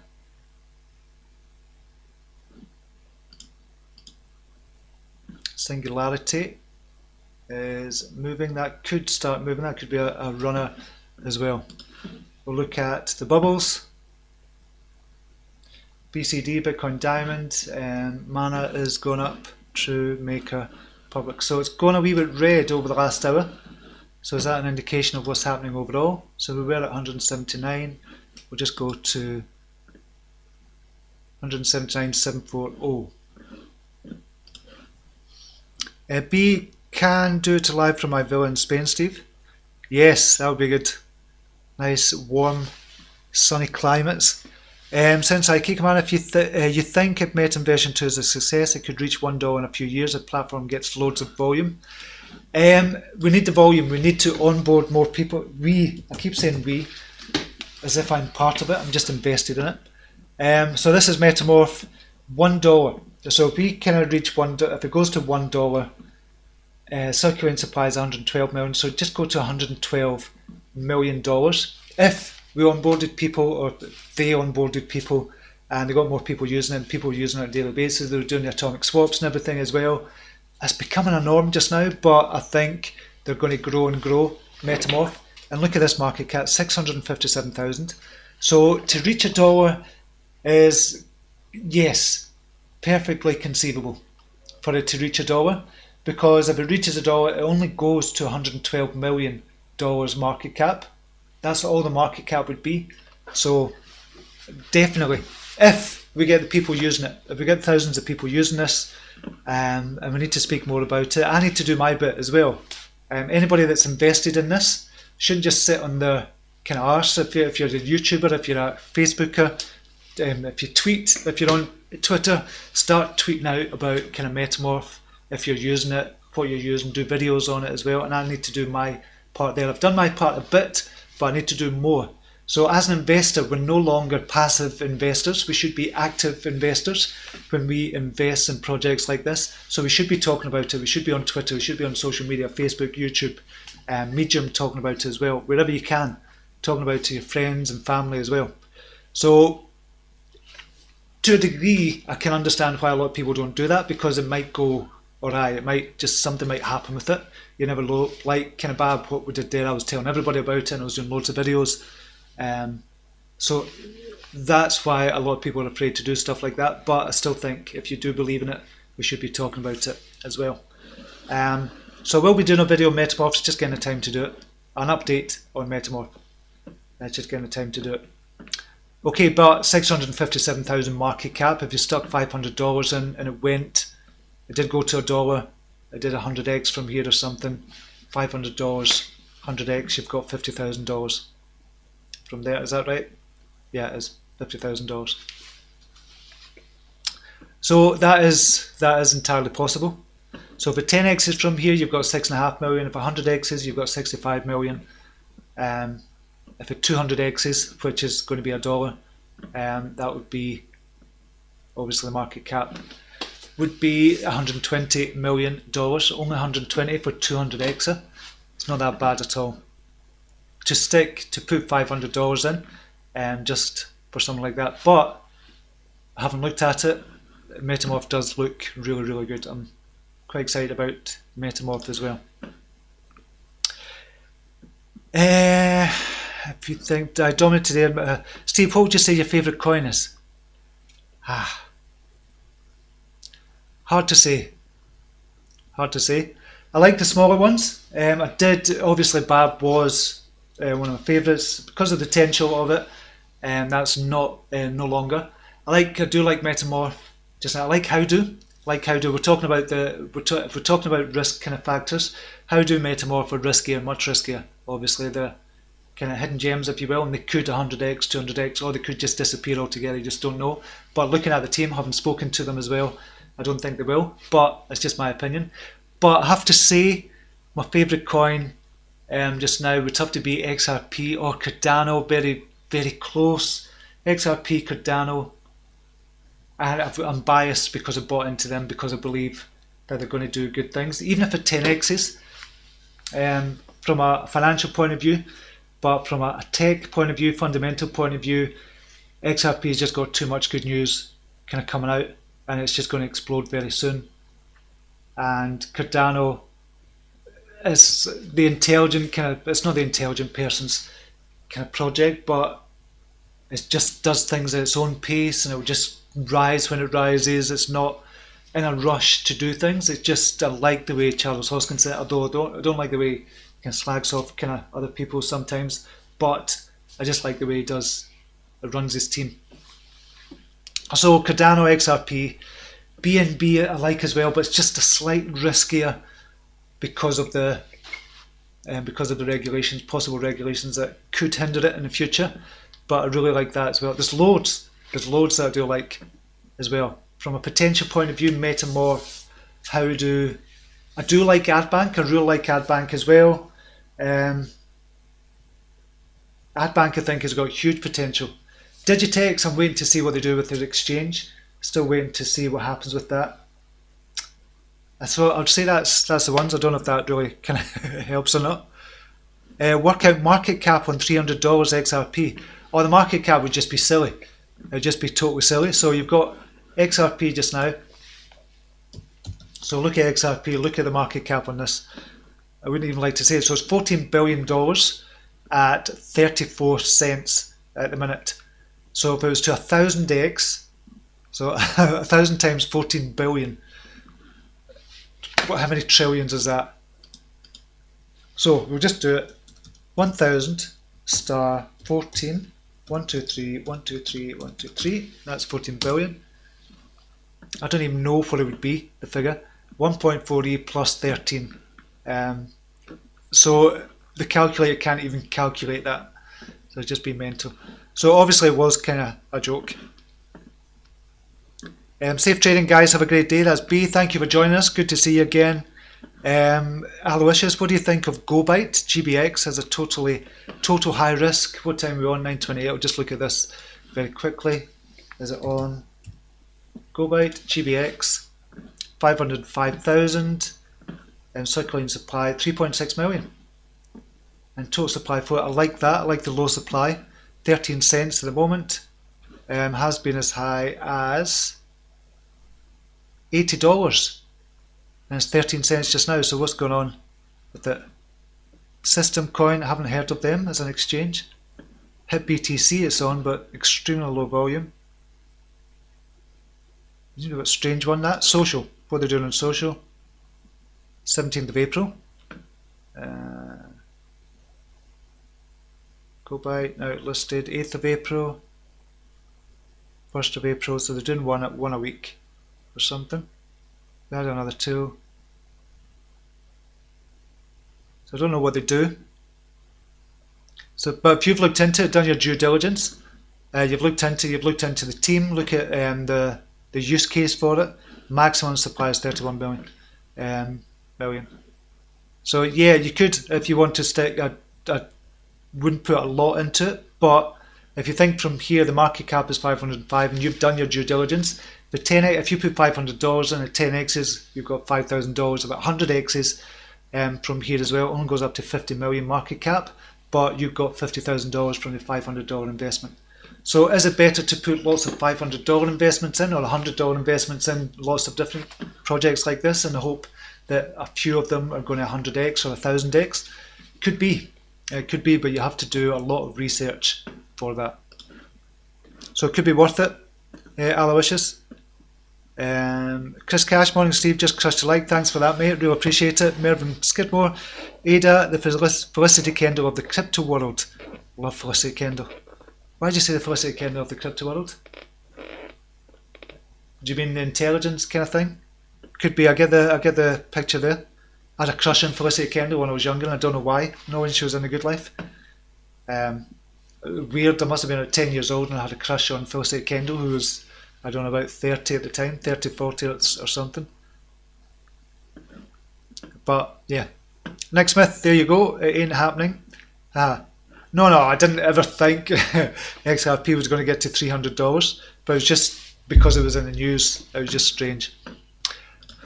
Singularity is moving. That could start moving. That could be a runner as well. We'll look at the bubbles. BCD, Bitcoin Diamond, and Mana is going up. True, Maker, Public. So it's going a wee bit red over the last hour. So is that an indication of what's happening overall? So we were at 179. We'll just go to 179.740. B, can do it live from my villa in Spain, Steve. Yes, that would be good. Nice, warm, sunny climates. Since I kick man, if you think if Metin version 2 is a success, it could reach $1 in a few years. The platform gets loads of volume. We need the volume. We need to onboard more people. I keep saying we, as if I'm part of it. I'm just invested in it. So this is Metamorph, $1. So if we kind of reach $1, if it goes to $1, circulating supply is 112 million. So just go to $112 million. If we onboarded people, or they onboarded people, and they got more people using it, and people using it on a daily basis, they were doing the atomic swaps and everything as well. It's becoming a norm just now, but I think they're going to grow and grow, Metamorph. And look at this market cap, 657,000. So to reach $1 is, yes, perfectly conceivable for it to reach $1, because if it reaches $1, it only goes to $112 million market cap. That's all the market cap would be. So definitely, if we get the people using it, if we get thousands of people using this, and we need to speak more about it, I need to do my bit as well. Anybody that's invested in this shouldn't just sit on their kind of arse. If you're a YouTuber, if you're a Facebooker, if you tweet, if you're on Twitter, start tweeting out about kind of Metamorph, if you're using it, what you're using, do videos on it as well. And I need to do my part there. I've done my part a bit, but I need to do more. So as an investor, we're no longer passive investors. We should be active investors when we invest in projects like this. So we should be talking about it. We should be on Twitter. We should be on social media, Facebook, YouTube, Medium, talking about it as well. Wherever you can, talking about it to your friends and family as well. So to a degree, I can understand why a lot of people don't do that, because it might go awry. It might just, something might happen with it. You never know. Like kind of Bab, what we did there, I was telling everybody about it, and I was doing loads of videos. So that's why a lot of people are afraid to do stuff like that. But I still think if you do believe in it, we should be talking about it as well. So we'll be doing a video on Metamorph, just getting the time to do it. An update on Metamorph. Just getting the time to do it. Okay, but 657,000 market cap. If you stuck $500 in and it did go to $1, it did 100x from here or something. $500, 100x, you've got $50,000 from there. Is that right? Yeah, it is $50,000. So that is entirely possible. So if it 10x is from here, you've got 6.5 million. If 100x is, you've got 65 million. If it 200x is, which is going to be $1, that would be, obviously the market cap would be $120 million. Only 120 for 200x. It's not that bad at all. To put $500 in, just for something like that. But I haven't looked at it. Metamorph does look really, really good. I'm quite excited about Metamorph as well. If you think I dominated there, Steve, what would you say your favourite coin is? Hard to say. Hard to say. I like the smaller ones. I did, obviously Bab was one of my favourites because of the potential of it, and that's not no longer. I do like Metamorph. I like Howdo. We're talking about if we're talking about risk kind of factors. Howdo, Metamorph are riskier, much riskier. Obviously, they're kind of hidden gems, if you will, and they could 100x, 200x, or they could just disappear altogether. You just don't know. But looking at the team, having spoken to them as well, I don't think they will. But it's just my opinion. But I have to say, my favourite coin just now would have to be XRP or Cardano. Very, very close. XRP, Cardano. and I'm biased because I bought into them because I believe that they're going to do good things, even if it 10x's from a financial point of view. But from a tech point of view, fundamental point of view, XRP has just got too much good news kind of coming out, and it's just going to explode very soon. And Cardano is the intelligent kind of, it's not the intelligent person's kind of project, but it just does things at its own pace, and it will just rise when it rises. It's not in a rush to do things. It's just, I like the way Charles Hoskin said, although I don't like the way he kind of slags off kind of other people sometimes, but I just like the way he runs his team. So Cardano, XRP, BNB I like as well, but it's just a slight riskier because of the regulations, possible regulations that could hinder it in the future. But I really like that as well. There's loads that I do like as well. From a potential point of view, Metamorph, I do like AdBank. I really like AdBank as well. AdBank I think has got huge potential. Digitex, I'm waiting to see what they do with their exchange. Still waiting to see what happens with that. So I'd say that's the ones. I don't know if that really kind of helps or not. Work out market cap on $300 XRP. Oh, the market cap would just be silly. It would just be totally silly. So you've got XRP just now. So look at XRP, look at the market cap on this. I wouldn't even like to say it. So it's $14 billion at 34 cents at the minute. So if it was to 1,000x, so 1,000 times 14 billion, how many trillions is that? So we'll just do it. 1,000 star 14, 1, 2, 3, 1, 2, 3, 1, 2, 3. That's 14 billion. I don't even know what it would be, the figure. 1.4e plus 13. So the calculator can't even calculate that. So it'd just be mental. So obviously it was kind of a joke. Safe trading, guys. Have a great day. That's B. Thank you for joining us. Good to see you again. Aloysius, what do you think of GoByte? GBX has a total high risk. What time are we on? 9:28. I'll just look at this very quickly. Is it on? GoByte, GBX, 505,000. Circulating supply, 3.6 million. And total supply for it. I like that. I like the low supply. 13 cents at the moment. Has been as high as $80. And it's 13 cents just now. So what's going on with it? System Coin, I haven't heard of them as an exchange. Hit BTC it's on, but extremely low volume. You know what strange one that? Social. What they're doing on social. 17th of April. GoByte now listed 8th of April. 1st of April. So they're doing one a week or something. They had another two. So I don't know what they do. So, but if you've looked into it, done your due diligence, you've looked into the team. Look at the use case for it. Maximum supply is 31 million. So yeah, you could, if you want to stick. I wouldn't put a lot into it, but if you think from here, the market cap is 505, and you've done your due diligence. The 10x, if you put $500 in at 10x's, you've got $5,000. About 100x's from here as well. Only goes up to 50 million market cap, but you've got $50,000 from the $500 investment. So is it better to put lots of $500 investments in, or $100 investments in lots of different projects like this, in the hope that a few of them are going to 100x or 1,000x? Could be. It could be, but you have to do a lot of research for that. So it could be worth it, Aloysius. Chris Cash, morning Steve, just crushed a like. Thanks for that, mate. Really appreciate it. Mervyn Skidmore, Ada, the Felicity Kendall of the crypto world. Love Felicity Kendall. Why did you say the Felicity Kendall of the crypto world? Do you mean the intelligence kind of thing? Could be. I get the picture there. I had a crush on Felicity Kendall when I was younger, and I don't know why. Knowing she was in The Good Life. Weird. I must have been about 10 years old, and I had a crush on Felicity Kendall, who was, I don't know, about 30 at the time, 30, 40 or something. But yeah, Nick Smith, there you go. It ain't happening. No, I didn't ever think XRP was going to get to $300, but it's just because it was in the news. It was just strange.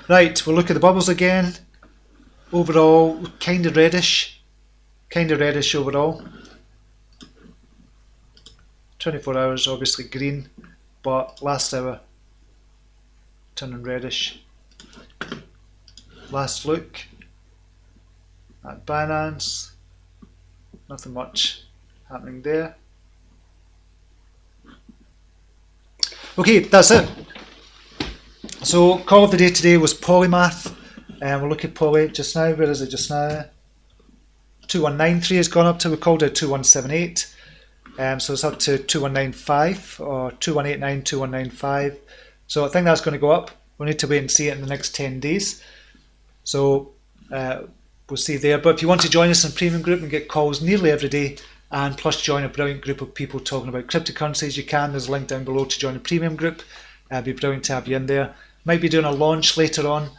Right, we'll look at the bubbles again. Overall, kind of reddish overall. 24 hours, obviously green, but last hour turning reddish. Last look at Binance, nothing much happening there. Okay, that's it. So call of the day today was Polymath, and we'll look at Poly just now. Where is it just now? 2193 has gone up to, we called it 2178. So it's up to 2195 or 2189, 2195. So I think that's going to go up. We'll need to wait and see it in the next 10 days. So we'll see there. But if you want to join us in premium group and get calls nearly every day, and plus join a brilliant group of people talking about cryptocurrencies, you can. There's a link down below to join a premium group. It'd be brilliant to have you in there. Might be doing a launch later on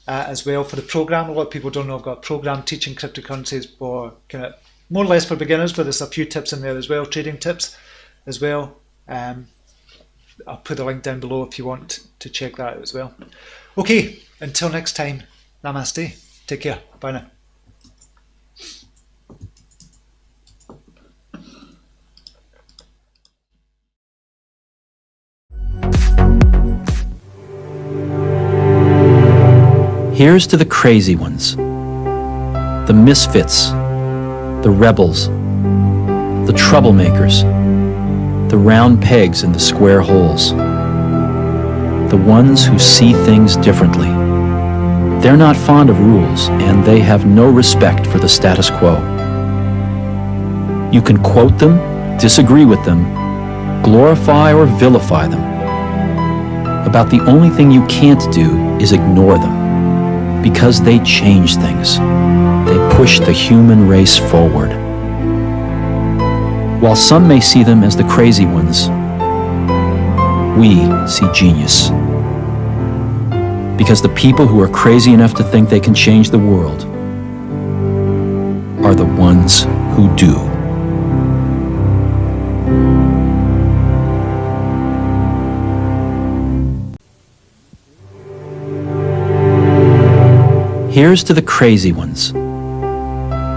as well for the program. A lot of people don't know I've got a program teaching cryptocurrencies for kind of more or less for beginners, but there's a few tips in there as well, trading tips as well. I'll put the link down below if you want to check that out as well. Okay, until next time, namaste. Take care. Bye now. Here's to the crazy ones, the misfits, the rebels, the troublemakers, the round pegs in the square holes, the ones who see things differently. They're not fond of rules, and they have no respect for the status quo. You can quote them, disagree with them, glorify or vilify them. About the only thing you can't do is ignore them. Because they change things. They push the human race forward. While some may see them as the crazy ones, we see genius. Because the people who are crazy enough to think they can change the world are the ones who do. Here's to the crazy ones,